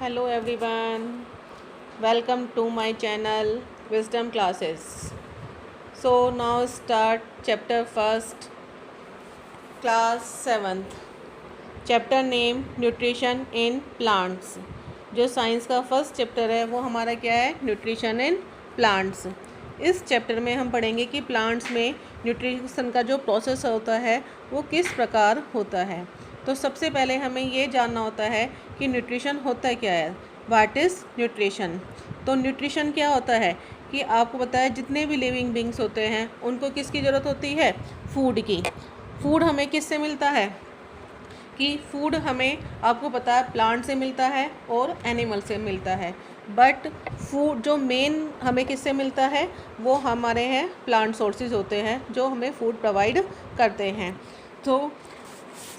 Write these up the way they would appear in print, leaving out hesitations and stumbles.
Hello everyone, welcome to my channel Wisdom Classes. So now start chapter first, class 7th. Chapter name nutrition in plants. जो science का first chapter है वो हमारा क्या है, nutrition in plants. इस chapter में हम पढ़ेंगे कि प्लांट्स में न्यूट्रिशन का जो प्रोसेस होता है वो किस प्रकार होता है। तो सबसे पहले हमें ये जानना होता है कि न्यूट्रिशन होता क्या है, व्हाट इज़ न्यूट्रिशन। तो न्यूट्रिशन क्या होता है कि आपको पता है जितने भी लिविंग बींग्स होते हैं उनको किसकी ज़रूरत होती है, फूड की। फूड हमें किससे मिलता है कि फूड हमें आपको पता है प्लांट से मिलता है और एनिमल से मिलता है, बट फूड जो मेन हमें किससे मिलता है वो हमारे हैं प्लांट सोर्सेज होते हैं जो हमें फूड प्रोवाइड करते हैं। तो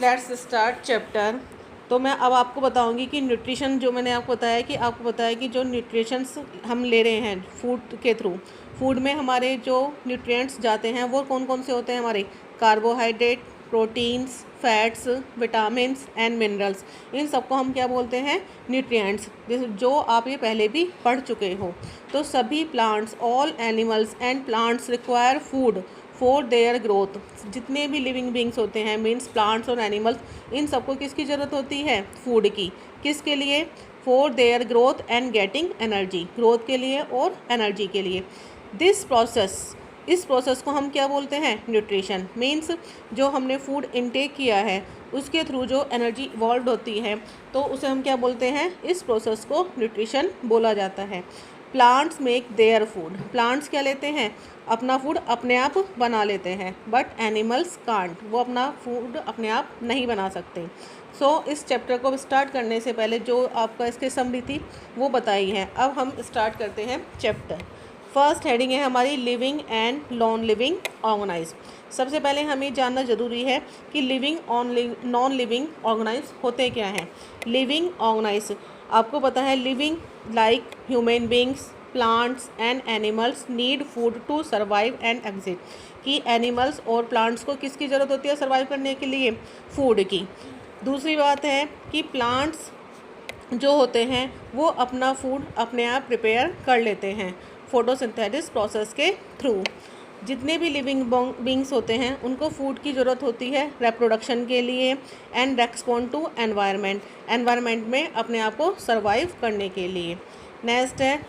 लेट्स स्टार्ट चैप्टर। तो मैं अब आपको बताऊंगी कि न्यूट्रिशन जो मैंने आपको बताया कि आपको पता है कि जो न्यूट्रिशंस हम ले रहे हैं फूड के थ्रू, फूड में हमारे जो न्यूट्रिएंट्स जाते हैं वो कौन कौन से होते हैं, हमारे carbohydrate, proteins, fats, vitamins and minerals. इन सबको हम क्या बोलते हैं, न्यूट्रिएंट्स, जो आप ये पहले भी पढ़ चुके हो। तो सभी plants, all animals and plants require food for their growth. जितने भी लिविंग बींग्स होते हैं मीन्स प्लांट्स और एनिमल्स, इन सबको किसकी ज़रूरत होती है, फूड की। किसके लिए, for their growth and getting energy, growth के लिए और एनर्जी के लिए। दिस प्रोसेस, इस प्रोसेस को हम क्या बोलते हैं, न्यूट्रिशन। मीन्स जो हमने फूड इनटेक किया है उसके थ्रू जो एनर्जी इवॉल्व होती है तो उसे हम क्या बोलते हैं, इस प्रोसेस को न्यूट्रिशन बोला जाता है। Plants make their food, plants क्या लेते हैं, अपना फूड अपने आप बना लेते हैं, बट एनिमल्स कांट, वो अपना फूड अपने आप नहीं बना सकते। सो इस चैप्टर को स्टार्ट करने से पहले जो आपका इसके समरी थी वो बताई है। अब हम स्टार्ट करते हैं चैप्टर। फर्स्ट हेडिंग है हमारी living and non living organisms. सबसे पहले हमें जानना ज़रूरी है कि लिविंग नॉन लिविंग ऑर्गेनाइज होते क्या हैं। लिविंग ऑर्गेनाइज आपको पता है, living like human beings, plants and animals need food to survive and exist. कि एनिमल्स और प्लांट्स को किसकी ज़रूरत होती है सर्वाइव करने के लिए, फूड की। दूसरी बात है कि प्लांट्स जो होते हैं वो अपना फूड अपने आप प्रिपेयर कर लेते हैं फोटोसिंथेसिस प्रोसेस के थ्रू। जितने भी लिविंग बींग्स होते हैं उनको फूड की ज़रूरत होती है रिप्रोडक्शन के लिए and respond to environment, environment में अपने आप को सर्वाइव करने के लिए। नेक्स्ट है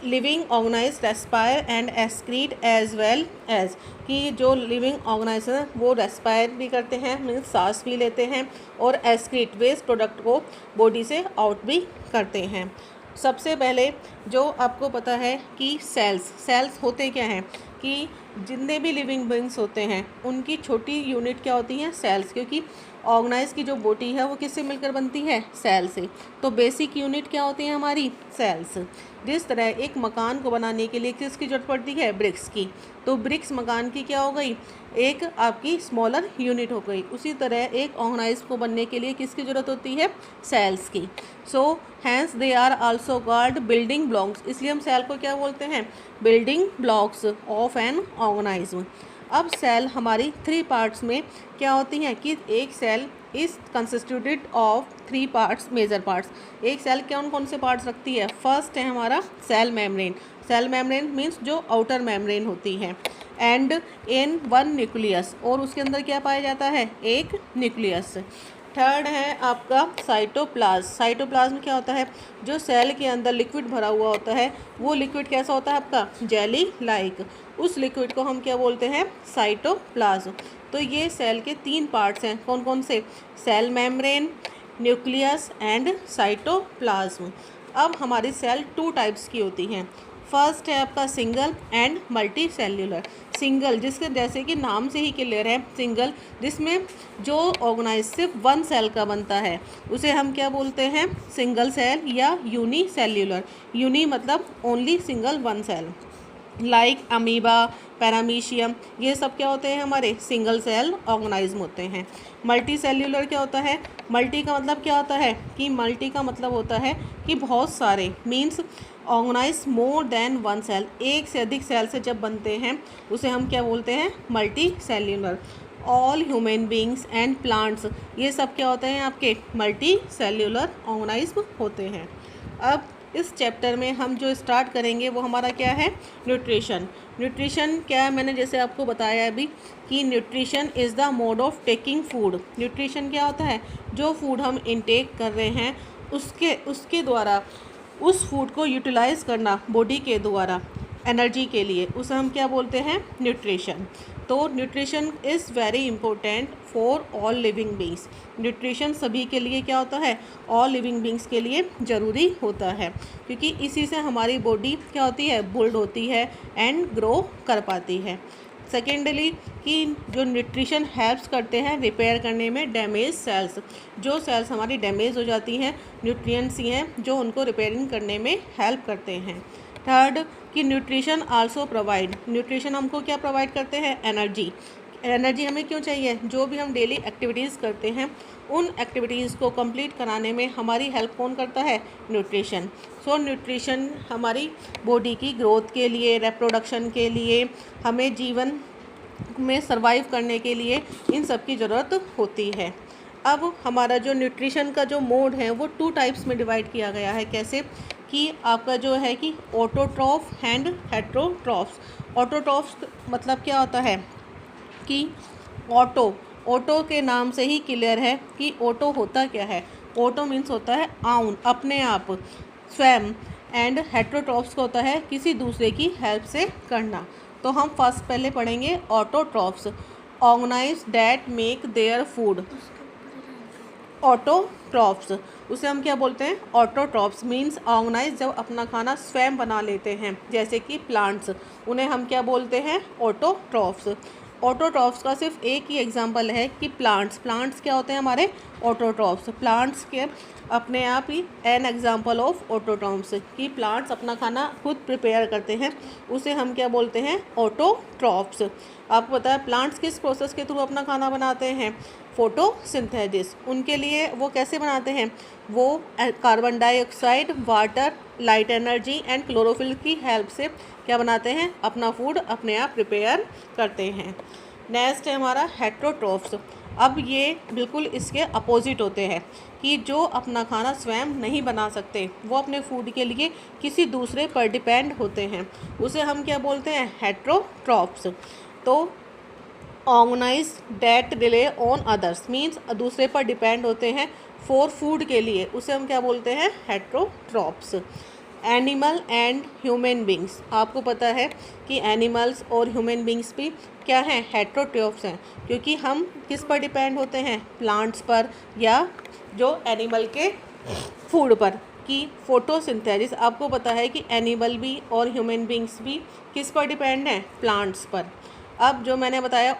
living organisms respire and excrete as well as, कि जो लिविंग ऑर्गेनाइज है वो रेस्पायर भी करते हैं मीन्स सांस भी लेते हैं और एक्सक्रीट वेस्ट प्रोडक्ट को बॉडी से आउट भी करते हैं। सबसे पहले जो आपको पता है कि सेल्स होते क्या हैं, कि जितने भी लिविंग बींग्स होते हैं उनकी छोटी यूनिट क्या होती हैं, सेल्स, क्योंकि ऑर्गेनाइज की जो बॉडी है वो किससे मिलकर बनती है, सेल से। तो बेसिक यूनिट क्या होती है हमारी, सेल्स। जिस तरह एक मकान को बनाने के लिए किसकी जरूरत पड़ती है, ब्रिक्स की। तो ब्रिक्स मकान की क्या हो गई, एक आपकी स्मॉलर यूनिट हो गई। उसी तरह एक ऑर्गेनाइज को बनने के लिए किसकी ज़रूरत होती है, सेल्स की। So hence they are also called building blocks, इसलिए हम सेल को क्या बोलते हैं, building blocks of an organism. अब सेल हमारी 3 पार्ट्स में क्या होती हैं, कि एक cell is constituted of 3 parts, major parts. एक सेल कौन कौन से पार्ट्स रखती है, फर्स्ट है हमारा cell membrane. Cell membrane means जो आउटर मेम्ब्रेन होती है, एंड इन 1 न्यूक्लियस, और उसके अंदर क्या पाया जाता है, एक न्यूक्लियस। थर्ड है आपका साइटोप्लाज्म। साइटोप्लाज्म क्या होता है, जो सेल के अंदर लिक्विड भरा हुआ होता है वो लिक्विड कैसा होता है आपका, जेली लाइक। उस लिक्विड को हम क्या बोलते हैं, साइटोप्लाज्म। तो ये सेल के 3 पार्ट्स हैं, कौन कौन से, cell membrane, nucleus and cytoplasm. अब हमारी सेल 2 टाइप्स की होती हैं। फर्स्ट है आपका single and multi cellular. Single जिसके जैसे कि नाम से ही क्लियर है, सिंगल, जिसमें जो ऑर्गेनाइज सिर्फ 1 सेल का बनता है उसे हम क्या बोलते हैं, सिंगल सेल या यूनी सेल्यूलर। यूनी मतलब only single 1 cell, like amoeba, paramecium, ये सब क्या होते हैं हमारे सिंगल सेल ऑर्गेनाइज्म होते हैं। मल्टी सेल्यूलर क्या होता है, मल्टी का मतलब क्या होता है, कि मल्टी का मतलब होता है कि बहुत सारे, means organisms more than 1 cell, एक से अधिक सेल से जब बनते हैं उसे हम क्या बोलते हैं, multi cellular. All human beings and plants, ये सब क्या होते हैं आपके मल्टी सेल्यूलर ऑर्गेनिज्म होते हैं। अब इस चैप्टर में हम जो स्टार्ट करेंगे वो हमारा क्या है, न्यूट्रिशन। न्यूट्रिशन क्या है, मैंने जैसे आपको बताया अभी कि nutrition is the mode of taking food. Nutrition क्या होता है, जो फूड हम इनटेक कर रहे हैं उसके द्वारा उस फूड को यूटिलाइज़ करना बॉडी के द्वारा एनर्जी के लिए, उसे हम क्या बोलते हैं, न्यूट्रिशन। तो nutrition is very important for all living beings. Nutrition सभी के लिए क्या होता है, ऑल लिविंग बींग्स के लिए ज़रूरी होता है, क्योंकि इसी से हमारी बॉडी क्या होती है, बिल्ड होती है एंड ग्रो कर पाती है। सेकेंडली कि जो न्यूट्रिशन हेल्प्स करते हैं रिपेयर करने में डैमेज सेल्स, जो सेल्स हमारी डैमेज हो जाती हैं, न्यूट्रिएंट्स ही हैं जो उनको रिपेयरिंग करने में हेल्प करते हैं। थर्ड कि न्यूट्रिशन आल्सो प्रोवाइड, न्यूट्रिशन हमको क्या प्रोवाइड करते हैं, एनर्जी। एनर्जी हमें क्यों चाहिए, जो भी हम डेली एक्टिविटीज़ करते हैं उन एक्टिविटीज़ को कंप्लीट कराने में हमारी हेल्प कौन करता है, न्यूट्रिशन। सो न्यूट्रिशन हमारी बॉडी की ग्रोथ के लिए, रिप्रोडक्शन के लिए, हमें जीवन में सर्वाइव करने के लिए इन सब की ज़रूरत होती है। अब हमारा जो न्यूट्रिशन का जो मोड है वो 2 टाइप्स में डिवाइड किया गया है। कैसे कि आपका जो है कि ऑटोट्रॉफ एंड हेट्रोट्रॉफ्स। ऑटोट्रॉफ्स मतलब क्या होता है कि ऑटो के नाम से ही क्लियर है कि ऑटो होता क्या है। ऑटो मीन्स होता है आउन, अपने आप, स्वयं। एंड हेट्रोट्रॉफ्स का होता है किसी दूसरे की हेल्प से करना। तो हम फर्स्ट पहले पढ़ेंगे autotrophs, organisms that make their food. Autotrophs उसे हम क्या बोलते हैं, ऑटोट्रॉफ्स मीन्स ऑर्गेनाइज जब अपना खाना स्वयं बना लेते हैं, जैसे कि प्लांट्स, उन्हें हम क्या बोलते हैं, ऑटोट्रॉफ्स। ऑटोट्रॉफ्स का सिर्फ एक ही एग्जांपल है कि प्लांट्स क्या होते हैं हमारे, ऑटोट्रॉफ्स। प्लांट्स के अपने आप ही एन एग्जांपल ऑफ ऑटोट्रॉफ्स कि प्लांट्स अपना खाना खुद प्रिपेयर करते हैं, उसे हम क्या बोलते हैं, ऑटोट्रॉफ्स। आपको पता है प्लांट्स किस प्रोसेस के थ्रू अपना खाना बनाते हैं, फोटोसिंथेसिस। उनके लिए वो कैसे बनाते हैं, वो carbon dioxide, water, light energy and chlorophyll की हेल्प से क्या बनाते हैं, अपना फूड अपने आप प्रिपेयर करते हैं। नेक्स्ट है हमारा हेट्रोट्रॉफ्स। अब ये बिल्कुल इसके अपोजिट होते हैं कि जो अपना खाना स्वयं नहीं बना सकते, वो अपने फूड के लिए किसी दूसरे पर डिपेंड होते हैं, उसे हम क्या बोलते हैं, हेट्रोट्रॉफ्स। तो organisms that rely on others means दूसरे पर डिपेंड होते हैं फॉर फूड के लिए, उसे हम क्या बोलते हैं, heterotrophs. Animal and human beings, आपको पता है कि एनिमल्स और ह्यूमन बींग्स भी क्या हैं, हेट्रोट्रॉफ्स हैं, क्योंकि हम किस पर डिपेंड होते हैं, प्लांट्स पर या जो एनिमल के फूड पर। कि फोटोसिंथेसिस, आपको पता है कि एनिमल भी और ह्यूमन बींग्स भी किस पर डिपेंड हैं, प्लांट्स पर। अब जो मैंने बताया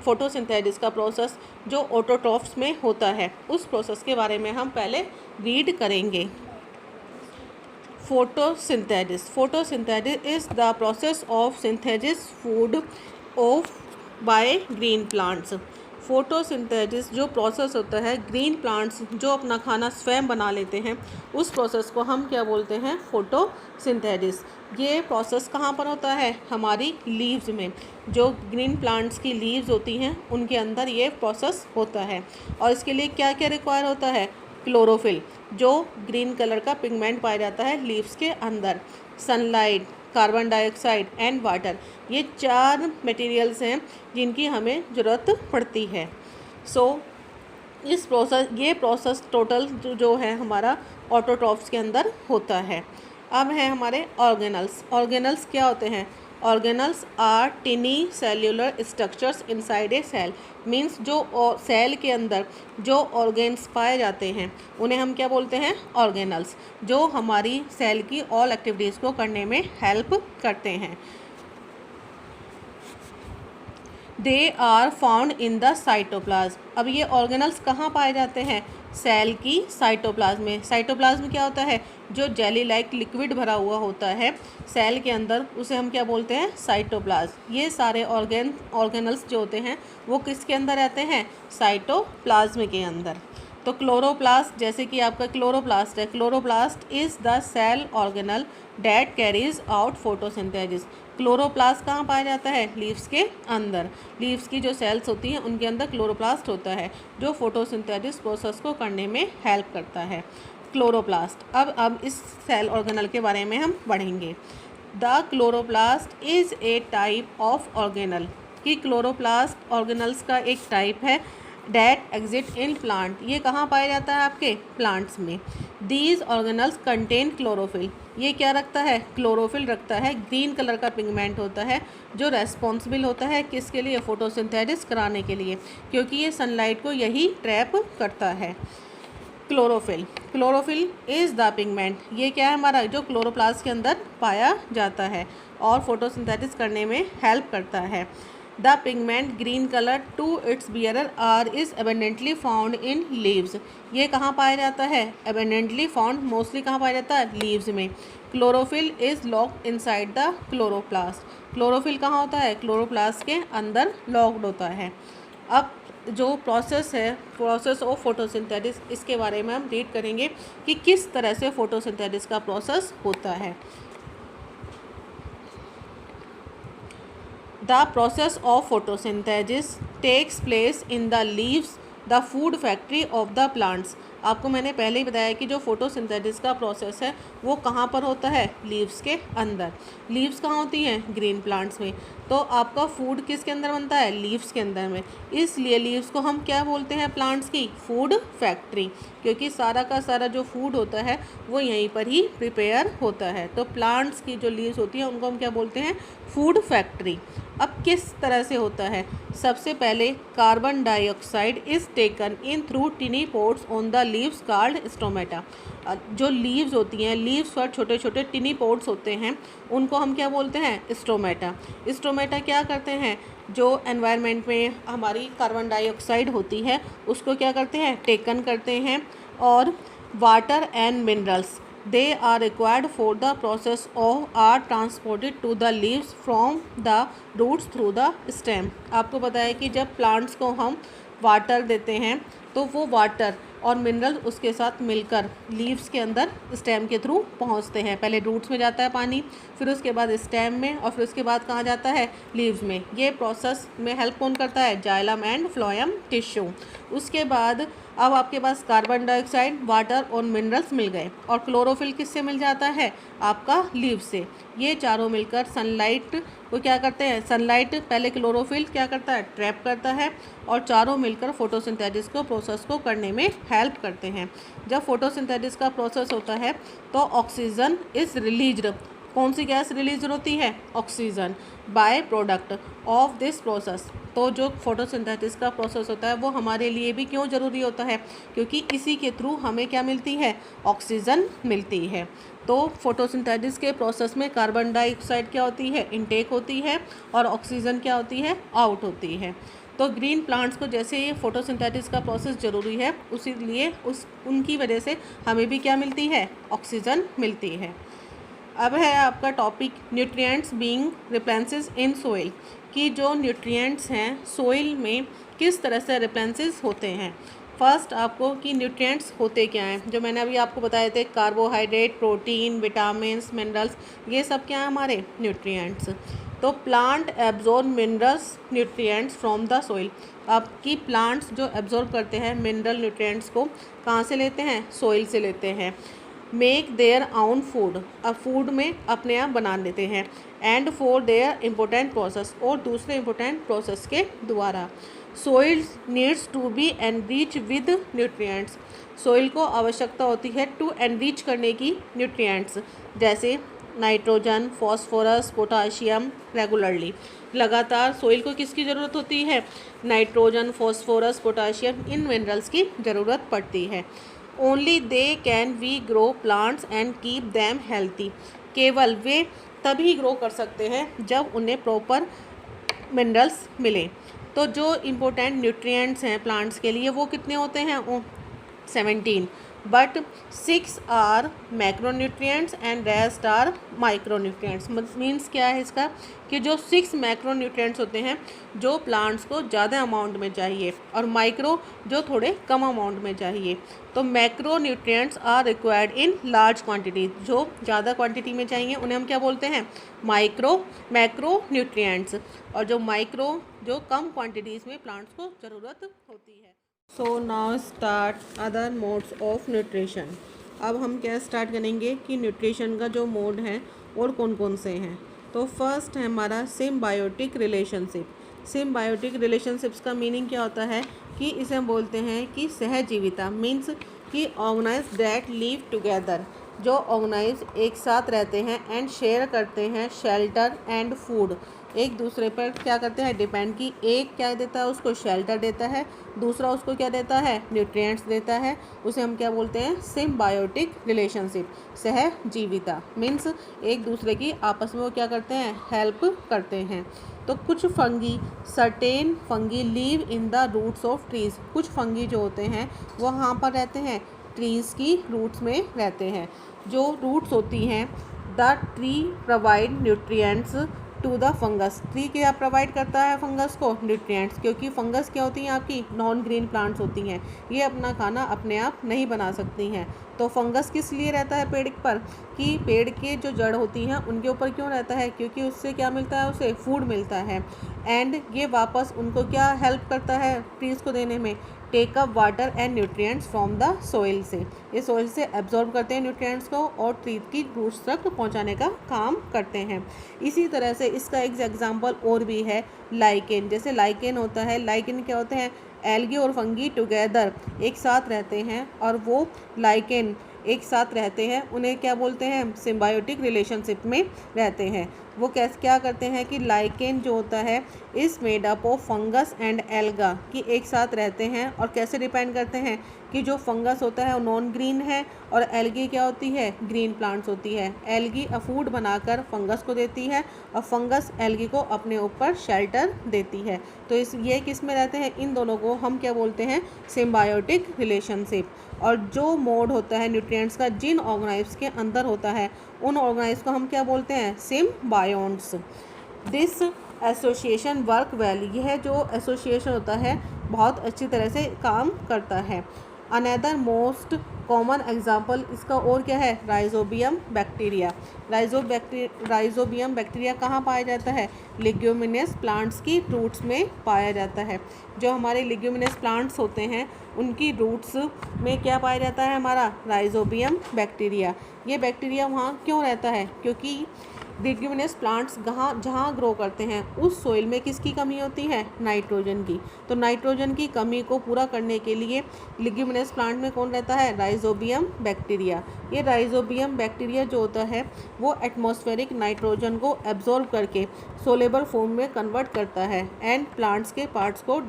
फोटोसिंथेसिस का प्रोसेस जो ऑटोट्रॉफ्स में होता है, उस प्रोसेस के बारे में हम पहले रीड करेंगे। Photosynthesis is the process of synthesis food of by green plants. Photosynthesis जो प्रोसेस होता है, ग्रीन प्लांट्स जो अपना खाना स्वयं बना लेते हैं, उस प्रोसेस को हम क्या बोलते हैं, फोटोसिंथेसिस। ये प्रोसेस कहाँ पर होता है, हमारी लीव्स में। जो ग्रीन प्लांट्स की लीव्स होती हैं उनके अंदर ये प्रोसेस होता है। और इसके लिए क्या क्या रिक्वायर होता है, क्लोरोफिल, जो ग्रीन कलर का पिगमेंट पाया जाता है लीव्स के अंदर, sunlight, carbon dioxide and water, ये 4 मटेरियल्स हैं जिनकी हमें ज़रूरत पड़ती है। ये प्रोसेस टोटल जो है हमारा ऑटोट्रॉफ्स के अंदर होता है। अब है हमारे ऑर्गेनल्स क्या होते हैं, organelles are tiny cellular structures inside a cell means जो सेल के अंदर जो ऑर्गेन्स पाए जाते हैं उन्हें हम क्या बोलते हैं, ऑर्गेनल्स, जो हमारी सेल की ऑल एक्टिविटीज़ को करने में हेल्प करते हैं। They are found in the cytoplasm. अब ये ऑर्गेनल्स कहाँ पाए जाते हैं, सेल की साइटोप्लाज्म में। साइटोप्लाज्म क्या होता है, जो जेली लाइक लिक्विड भरा हुआ होता है सेल के अंदर, उसे हम क्या बोलते हैं, साइटोप्लाज्म। ये सारे ऑर्गेनल्स जो होते हैं वो किसके अंदर रहते हैं, साइटोप्लाज्म के अंदर। तो क्लोरोप्लास्ट, जैसे कि आपका क्लोरोप्लास्ट है, chloroplast is the cell organelle that carries out photosynthesis. Chloroplast कहाँ पाया जाता है? लीव्स के अंदर। लीव्स की जो सेल्स होती हैं उनके अंदर क्लोरोप्लास्ट होता है जो फोटोसिंथेसिस प्रोसेस को करने में हेल्प करता है, क्लोरोप्लास्ट। अब इस सेल ऑर्गेनल के बारे में हम पढ़ेंगे। The chloroplast is a type of organelle, कि क्लोरोप्लास्ट ऑर्गेनल्स का एक टाइप है डैट एग्जिट इन प्लांट। ये कहाँ पाया जाता है? आपके प्लांट्स में। These organelles contain chlorophyll. ये क्या रखता है? क्लोरोफिल रखता है। ग्रीन कलर का पिगमेंट होता है जो रेस्पॉन्सिबल होता है किसके लिए? फोटोसिंथेसिस कराने के लिए, क्योंकि ये सनलाइट को यही ट्रैप करता है। Chlorophyll, chlorophyll is the pigment. ये क्या है हमारा? जो क्लोरोप्लास्ट के अंदर पाया जाता है और फोटोसिंथेसिस करने में हेल्प करता है। The pigment green colour to its bearer are is abundantly found in leaves. ये कहाँ पाया जाता है? एबेंडेंटली फाउंड मोस्टली कहाँ पाया जाता है? लीव्स में। Chlorophyll is locked inside the chloroplast. Chlorophyll कहाँ होता है? क्लोरोप्लास्ट के अंदर लॉक्ड होता है। अब जो प्रोसेस है, प्रोसेस ऑफ फोटोसिंथेसिस, इसके बारे में हम रीड करेंगे कि किस तरह से फोटोसिंथेसिस का प्रोसेस होता है। The process of photosynthesis takes place in the leaves, the food factory of the plants। आपको मैंने पहले ही बताया कि जो फोटोसिंथेसिस का प्रोसेस है वो कहाँ पर होता है? लीव्स के अंदर। लीव्स कहाँ होती हैं? ग्रीन प्लांट्स में। तो आपका फूड किसके अंदर बनता है? लीव्स के अंदर में। इसलिए लीव्स को हम क्या बोलते हैं? प्लांट्स की फूड फैक्ट्री, क्योंकि सारा का सारा जो फूड होता है वो यहीं पर ही प्रिपेयर होता है। तो प्लांट्स की जो लीव्स होती हैं उनको हम क्या बोलते हैं? Food factory. अब किस तरह से होता है? सबसे पहले carbon dioxide is taken in through टिनी ports on the leaves called stomata. जो लीव्स होती हैं, लीव्स पर छोटे छोटे टिनी पोर्ट्स होते हैं, उनको हम क्या बोलते हैं? स्टोमेटा। स्टोमेटा क्या करते हैं? जो एनवायरनमेंट में हमारी कार्बन डाइऑक्साइड होती है उसको क्या करते हैं? टेकन करते हैं, और water and minerals they are required for the process of are transported to the leaves from the roots through the stem। आपको पता है कि जब प्लांट्स को हम वाटर देते हैं तो वो वाटर और मिनरल उसके साथ मिलकर लीव्स के अंदर स्टेम के थ्रू पहुंचते हैं। पहले रूट्स में जाता है पानी, फिर उसके बाद स्टेम में, और फिर उसके बाद कहाँ जाता है? लीव्स में। ये प्रोसेस में हेल्प कौन करता है? Xylem and phloem tissue. उसके बाद अब आपके पास कार्बन डाइऑक्साइड, वाटर और मिनरल्स मिल गए, और क्लोरोफिल किससे मिल जाता है? आपका लीव से। ये चारों मिलकर सनलाइट को क्या करते हैं? सनलाइट पहले क्लोरोफिल क्या करता है? ट्रैप करता है, और चारों मिलकर फोटोसिंथेसिस को प्रोसेस को करने में हेल्प करते हैं। जब फोटोसिंथेसिस का प्रोसेस होता है तो ऑक्सीजन इज़ रिलीज्ड। कौन सी गैस रिलीज होती है? Oxygen. By product of this process. तो जो फोटोसिंथेसिस का प्रोसेस होता है वो हमारे लिए भी क्यों ज़रूरी होता है? क्योंकि इसी के थ्रू हमें क्या मिलती है? ऑक्सीजन मिलती है। तो फोटोसिंथेसिस के प्रोसेस में कार्बन डाइऑक्साइड क्या होती है? इनटेक होती है, और ऑक्सीजन क्या होती है? आउट होती है। तो ग्रीन प्लांट्स को जैसे ये फोटोसिंथेसिस का प्रोसेस ज़रूरी है, उसी लिए उनकी वजह से हमें भी क्या मिलती है? ऑक्सीजन मिलती है। अब है आपका topic nutrients being replaces in soil, कि जो न्यूट्रिएंट्स हैं सोइल में किस तरह से रिप्लेसेस होते हैं। फर्स्ट आपको कि न्यूट्रिएंट्स होते क्या हैं, जो मैंने अभी आपको बताए थे, कार्बोहाइड्रेट, प्रोटीन, विटामिन्स, मिनरल्स, ये सब क्या हैं? हमारे न्यूट्रिएंट्स। तो plant absorb minerals nutrients from the soil. आपकी प्लांट्स जो एब्जॉर्ब करते हैं मिनरल न्यूट्रिएंट्स को कहाँ से लेते हैं? सोइल से लेते हैं। मेक देयर आउन फूड, अब फूड में अपने आप बना लेते हैं। And for their important process, और दूसरे इम्पोर्टेंट प्रोसेस के द्वारा। Soil needs to be enrich with nutrients. Soil को आवश्यकता होती है टू एनरिच करने की न्यूट्रिएंट्स, जैसे नाइट्रोजन, फॉस्फोरस, पोटाशियम रेगुलरली। लगातार सोइल को किसकी ज़रूरत होती है? नाइट्रोजन, फॉस्फोरस, पोटाशियम, इन मिनरल्स की ज़रूरत पड़ती है। Only they can we grow plants and keep them healthy. केवल वे तभी ग्रो कर सकते हैं जब उन्हें प्रॉपर मिनरल्स मिलें। तो जो इम्पोर्टेंट न्यूट्रिएंट्स हैं प्लांट्स के लिए वो कितने होते हैं? 17। But 6 are macronutrients and rest are micronutrients. Means क्या है इसका कि जो 6 मैक्रोन्यूट्रिएंट्स होते हैं जो प्लांट्स को ज़्यादा अमाउंट में चाहिए और माइक्रो जो थोड़े कम अमाउंट में चाहिए। तो macronutrients are required in large quantity, जो ज़्यादा क्वांटिटी में चाहिए उन्हें हम क्या बोलते हैं, मैक्रोन्यूट्रिएंट्स, और जो कम क्वांटिटीज़ में प्लांट्स को ज़रूरत होती है। So now start other modes of nutrition. अब हम क्या स्टार्ट करेंगे कि न्यूट्रिशन का जो मोड है और कौन कौन से हैं। तो फर्स्ट है हमारा सिम्बायोटिक रिलेशनशिप। सिम्बायोटिक रिलेशनशिप्स का मीनिंग क्या होता है कि इसे हम बोलते हैं कि सहजीविता, मीन्स कि ऑर्गेनाइज दैट लिव टुगेदर, जो ऑर्गेनाइज एक साथ रहते हैं एंड शेयर करते हैं शेल्टर एंड फूड, एक दूसरे पर क्या करते हैं, डिपेंड, कि एक क्या देता है उसको, शेल्टर देता है, दूसरा उसको क्या देता है, न्यूट्रिएंट्स देता है। उसे हम क्या बोलते हैं, सिम्बायोटिक रिलेशनशिप, सहजीविता। मीन्स एक दूसरे की आपस में वो क्या करते हैं, हेल्प करते हैं। तो कुछ fungi, certain fungi live in the roots of trees, कुछ फंगी जो होते हैं वो वहाँ पर रहते हैं, ट्रीज़ की रूट्स में रहते हैं। जो रूट्स होती हैं, the tree provide nutrients to the fungus, tree क्या प्रोवाइड करता है फंगस को, न्यूट्रिएंट्स, क्योंकि फंगस क्या होती हैं, आपकी नॉन ग्रीन प्लांट्स होती हैं, ये अपना खाना अपने आप नहीं बना सकती हैं। तो फंगस किस लिए रहता है पेड़ पर, कि पेड़ के जो जड़ होती हैं उनके ऊपर क्यों रहता है, क्योंकि उससे क्या मिलता है, उसे फूड मिलता है, एंड ये वापस उनको क्या हेल्प करता है ट्रीज़ को देने में, take up water and nutrients from the soil से, ये सोइल से एब्जॉर्ब करते हैं न्यूट्रिएंट्स को और ट्री की रूट्स तक पहुंचाने का काम करते हैं। इसी तरह से इसका एक एग्जांपल और भी है, लाइकेन। जैसे लाइकेन होता है, लाइकेन क्या होते हैं, एल्गी और फंगी टुगेदर एक साथ रहते हैं, और वो लाइकेन एक साथ रहते हैं, उन्हें क्या बोलते हैं, सिम्बायोटिक रिलेशनशिप में रहते हैं। वो क्या करते हैं कि लाइकेन जो होता है is made up of fungus and alga, कि एक साथ रहते हैं और कैसे डिपेंड करते हैं कि जो फंगस होता है वो नॉन ग्रीन है और एल्गी क्या होती है, ग्रीन प्लांट्स होती है। एल्गी फूड बनाकर फंगस को देती है और फंगस एल्गी को अपने ऊपर शेल्टर देती है। तो ये किस में रहते हैं, इन दोनों को हम क्या बोलते हैं, सिम्बायोटिक रिलेशनशिप। और जो मोड होता है न्यूट्रिएंट्स का जिन ऑर्गेनाइज्म के अंदर होता है उन ऑर्गेनाइज्म को हम क्या बोलते हैं, सिम्बायोन्ट्स। दिस एसोसिएशन वर्क वेल, यह जो एसोसिएशन होता है बहुत अच्छी तरह से काम करता है। अनदर मोस्ट कॉमन एग्जाम्पल इसका और क्या है, राइजोबियम बैक्टीरिया। राइजोबियम बैक्टीरिया कहाँ पाया जाता है, लिग्यूमिनस प्लांट्स की रूट्स में पाया जाता है। जो हमारे लिग्यूमिनस प्लांट्स होते हैं उनकी रूट्स में क्या पाया जाता है, हमारा राइजोबियम बैक्टीरिया। ये बैक्टीरिया वहाँ क्यों रहता है, क्योंकि लिग्यूमिनस प्लांट्स जहाँ ग्रो करते हैं उस सोइल में किसकी कमी होती है, नाइट्रोजन की। तो नाइट्रोजन की कमी को पूरा करने के लिए लिग्यूमिनस प्लांट में कौन रहता है, राइजोबियम बैक्टीरिया। ये राइजोबियम बैक्टीरिया जो होता है वो एटमॉस्फेरिक नाइट्रोजन को एब्जॉर्ब करके सोलेबल फॉर्म में कन्वर्ट करता है एंड प्लांट्स के पार्ट्स को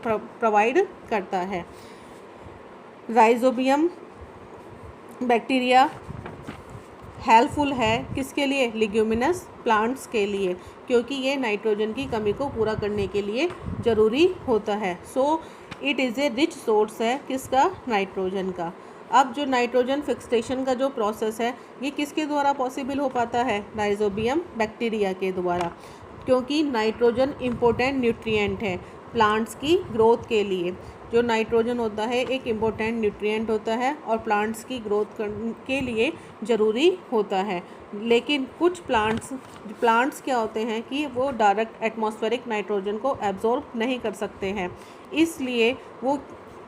प्रोवाइड करता है। राइजोबियम बैक्टीरिया हेल्पफुल है किसके लिए, लिग्यूमिनस प्लांट्स के लिए, क्योंकि ये नाइट्रोजन की कमी को पूरा करने के लिए ज़रूरी होता है। So it is a rich source है किसका, नाइट्रोजन का। अब जो नाइट्रोजन फिक्सेशन का जो प्रोसेस है ये किसके द्वारा पॉसिबल हो पाता है, राइजोबियम बैक्टीरिया के द्वारा, क्योंकि नाइट्रोजन इम्पोर्टेंट न्यूट्रिएंट है प्लांट्स की ग्रोथ के लिए। जो नाइट्रोजन होता है एक इम्पोर्टेंट न्यूट्रिएंट होता है और प्लांट्स की ग्रोथ के लिए ज़रूरी होता है। लेकिन कुछ प्लांट्स क्या होते हैं कि वो डायरेक्ट एटमॉस्फेरिक नाइट्रोजन को एब्जॉर्ब नहीं कर सकते हैं, इसलिए वो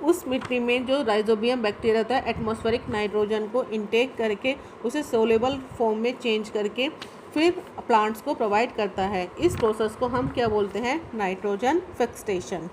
उस मिट्टी में जो राइजोबियम बैक्टीरिया होता है एटमॉस्फेरिक नाइट्रोजन को इनटेक करके उसे सोलेबल फॉर्म में चेंज करके फिर प्लांट्स को प्रोवाइड करता है। इस प्रोसेस को हम क्या बोलते हैं, नाइट्रोजन फिक्सेशन।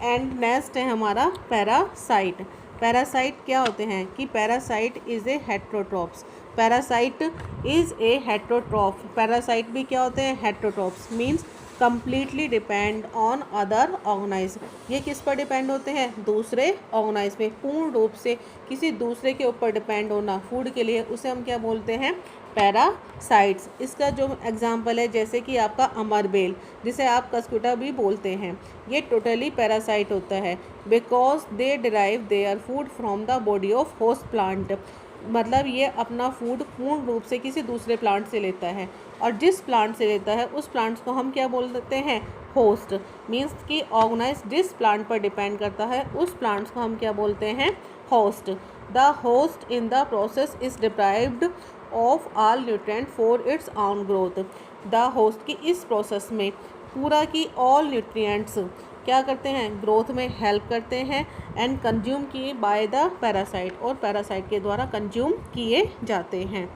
एंड नेक्स्ट है हमारा पैरासाइट। पैरासाइट क्या होते हैं कि parasite is a heterotrophs. Parasite is a heterotroph. Parasite भी क्या होते हैं? Heterotrophs, means completely depend on other organisms. ये किस पर डिपेंड होते हैं? दूसरे ऑर्गेनाइज में पूर्ण रूप से किसी दूसरे के ऊपर डिपेंड होना फूड के लिए, उसे हम क्या बोलते हैं? पैरासाइट्स। इसका जो एग्जांपल है जैसे कि आपका अमरबेल, जिसे आप कस्कुटा भी बोलते हैं, ये टोटली पैरासाइट होता है because they derive their food from the body of host plant. मतलब ये अपना फूड पूर्ण रूप से किसी दूसरे प्लांट से लेता है, और जिस प्लांट से लेता है उस प्लांट को हम क्या बोल देते हैं? होस्ट। मीन्स कि ऑर्गेनाइज जिस प्लांट पर डिपेंड करता है उस प्लांट्स को हम क्या बोलते हैं? Host. The host in the process is deprived of all nutrient for its on growth. The host की इस प्रोसेस में पूरा की ऑल न्यूट्रिएंट्स क्या करते हैं? ग्रोथ में हेल्प करते हैं एंड कंज्यूम किए बाय द पैरासाइट, और पैरासाइट के द्वारा कंज्यूम किए जाते हैं।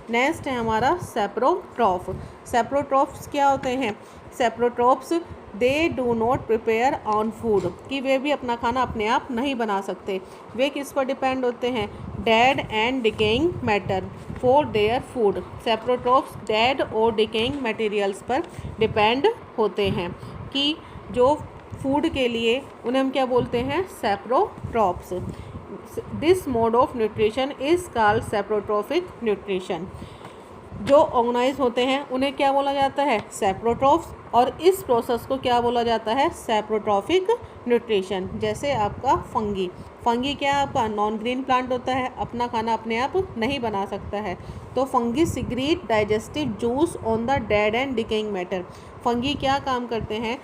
नेक्स्ट है हमारा सेप्रोट्रॉफ। सेप्रोट्रॉफ्स क्या होते हैं? Saprotrophs they do not prepare on food, कि वे भी अपना खाना अपने आप नहीं बना सकते। वे किस पर डिपेंड होते हैं? Dead and decaying matter for their food. Saprotrophs dead और डिकेइंग मटेरियल्स पर डिपेंड होते हैं, कि जो फूड के लिए उन्हें हम क्या बोलते हैं? Saprotrophs. This mode of nutrition is called saprotrophic nutrition. जो ऑर्गेनाइज होते हैं उन्हें क्या बोला जाता है? सेप्रोट्रॉफ्स, और इस प्रोसेस को क्या बोला जाता है? Saprotrophic nutrition. जैसे आपका फंगी, फंगी क्या है? आपका नॉन ग्रीन प्लांट होता है, अपना खाना अपने आप नहीं बना सकता है, तो fungi secrete digestive juice on the dead and decaying matter. Fungi क्या काम करते हैं?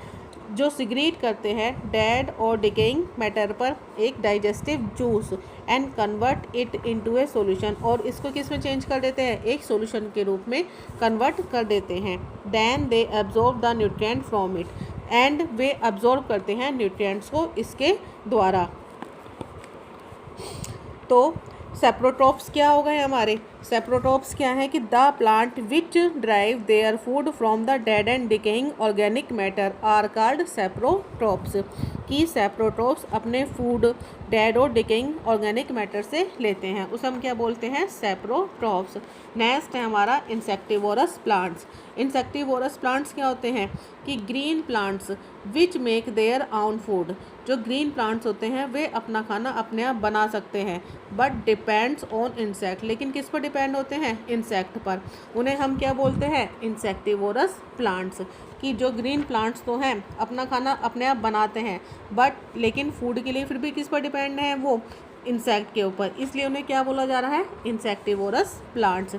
जो सिग्रीट करते हैं डेड और डिकेइंग मैटर पर एक digestive juice and convert it into A solution, और इसको किस में चेंज कर देते हैं? एक सॉल्यूशन के रूप में कन्वर्ट कर देते हैं। Then they absorb the nutrient from it, and वे एब्जॉर्ब करते हैं न्यूट्रिएंट्स को इसके द्वारा। तो सेप्रोट्रॉफ्स क्या हो गए हमारे? सेप्रोट्रॉफ्स क्या है? कि the plant which drive their food from the dead and decaying organic matter are called saprotrophs. कि सेप्रोट्रॉफ्स अपने फूड डेड और डिकेइंग ऑर्गेनिक मैटर से लेते हैं, उसे हम क्या बोलते हैं? सेप्रोट्रॉफ्स। नेक्स्ट है हमारा इंसेक्टिवोरस प्लांट्स। इंसेक्टिवोरस प्लांट्स क्या होते हैं? कि green plants which make their on food. जो ग्रीन प्लांट्स होते हैं वे अपना खाना अपने आप बना सकते हैं, बट डिपेंड्स ऑन इंसेक्ट। लेकिन किस पर डिपेंड होते हैं? इंसेक्ट पर। उन्हें हम क्या बोलते हैं? Insectivorous plants. कि जो ग्रीन प्लांट्स तो हैं अपना खाना अपने आप बनाते हैं, बट लेकिन फूड के लिए फिर भी किस पर डिपेंड है? वो इंसेक्ट के ऊपर, इसलिए उन्हें क्या बोला जा रहा है? Insectivorous plants.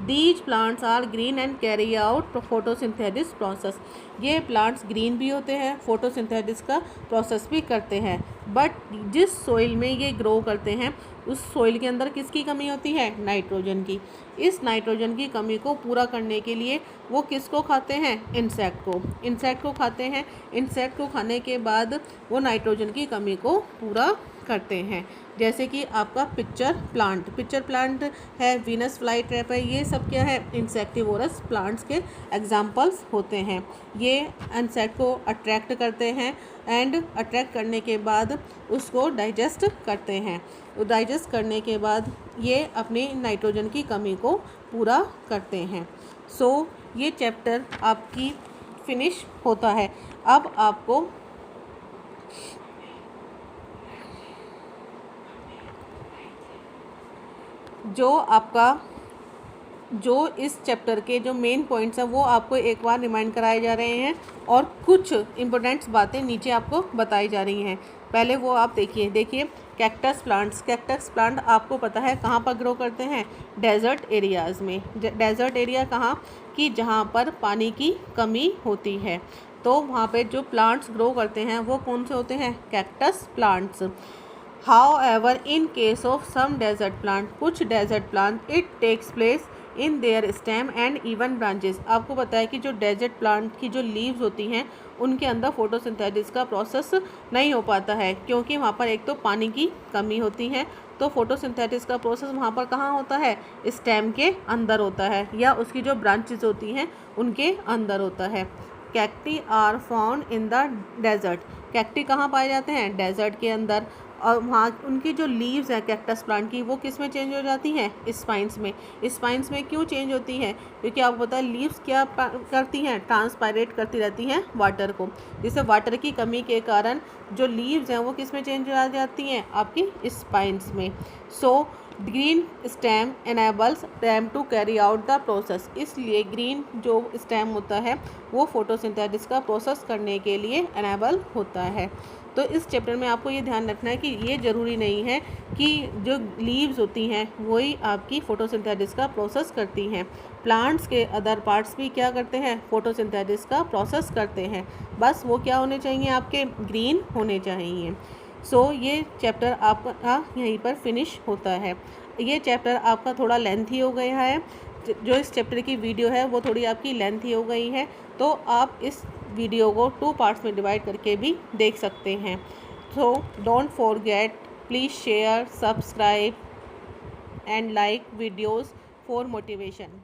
These plants are green and carry out photosynthesis process. ये प्लांट्स ग्रीन भी होते हैं, फोटोसिंथेसिस का प्रोसेस भी करते हैं, बट जिस सोइल में ये ग्रो करते हैं उस सोइल के अंदर किसकी कमी होती है? नाइट्रोजन की। इस नाइट्रोजन की कमी को पूरा करने के लिए वो किसको खाते हैं? इंसेक्ट को। इंसेक्ट को खाते हैं। इंसेक्ट को खाने के बाद वो नाइट्रोजन की कमी को पूरा करते हैं। जैसे कि आपका पिक्चर प्लांट है, वीनस फ्लाई ट्रैप है, ये सब क्या है? इंसेक्टिवोरस प्लांट्स के एग्जाम्पल्स होते हैं। ये इंसेक्ट को अट्रैक्ट करते हैं एंड अट्रैक्ट करने के बाद उसको डाइजेस्ट करते हैं। डाइजेस्ट करने के बाद ये अपनी नाइट्रोजन की कमी को पूरा करते हैं। सो ये चैप्टर आपकी फिनिश होता है। अब आपको जो इस चैप्टर के जो मेन पॉइंट्स हैं वो आपको एक बार रिमाइंड कराए जा रहे हैं, और कुछ इम्पोर्टेंट्स बातें नीचे आपको बताई जा रही हैं। पहले वो आप देखिए कैक्टस प्लांट आपको पता है कहाँ पर ग्रो करते हैं? डेजर्ट एरियाज़ में। डेजर्ट एरिया कहाँ? कि जहाँ पर पानी की कमी होती है, तो वहाँ पे जो प्लांट्स ग्रो करते हैं वो कौन से होते हैं? Cactus plants. However, in case of some desert plant, कुछ desert plant it takes place in their stem and even branches. आपको पता है कि जो डेजर्ट प्लांट की जो लीव्स होती हैं उनके अंदर फोटोसिंथेसिस का प्रोसेस नहीं हो पाता है, क्योंकि वहाँ पर एक तो पानी की कमी होती है, तो फोटोसिंथेसिस का प्रोसेस वहाँ पर कहाँ होता है? स्टेम के अंदर होता है, या उसकी जो ब्रांचेस होती हैं उनके अंदर होता है। Cacti are found in the desert. Cacti कहाँ पाए जाते हैं? डेजर्ट के अंदर। और वहाँ उनकी जो लीव्स हैं कैक्टस प्लांट की वो किस में चेंज हो जाती हैं, स्पाइंस में। स्पाइंस में क्यों चेंज होती हैं, क्योंकि आपको पता है लीव्स क्या करती हैं, ट्रांसपायरेट करती रहती हैं वाटर को, जिससे वाटर की कमी के कारण जो लीव्स हैं वो किस में चेंज हो जाती हैं, आपकी स्पाइंस में। So green stem enables them to carry out the process, इसलिए ग्रीन जो स्टेम होता है वो फोटोसिंथेसिस का प्रोसेस करने के लिए एनेबल होता है। तो इस चैप्टर में आपको ये ध्यान रखना है कि ये ज़रूरी नहीं है कि जो लीव्स होती हैं वही आपकी फोटोसिंथेसिस का प्रोसेस करती हैं, प्लांट्स के अदर पार्ट्स भी क्या करते हैं, फोटोसिंथेसिस का प्रोसेस करते हैं, बस वो क्या होने चाहिए, आपके ग्रीन होने चाहिए। सो ये चैप्टर आपका यहीं पर फिनिश होता है। ये चैप्टर आपका थोड़ा लेंथी हो गया है, जो इस चैप्टर की वीडियो है वो थोड़ी आपकी लेंथी हो गई है, तो आप इस वीडियो को 2 पार्ट्स में डिवाइड करके भी देख सकते हैं। So don't forget, please share, subscribe and like videos for motivation.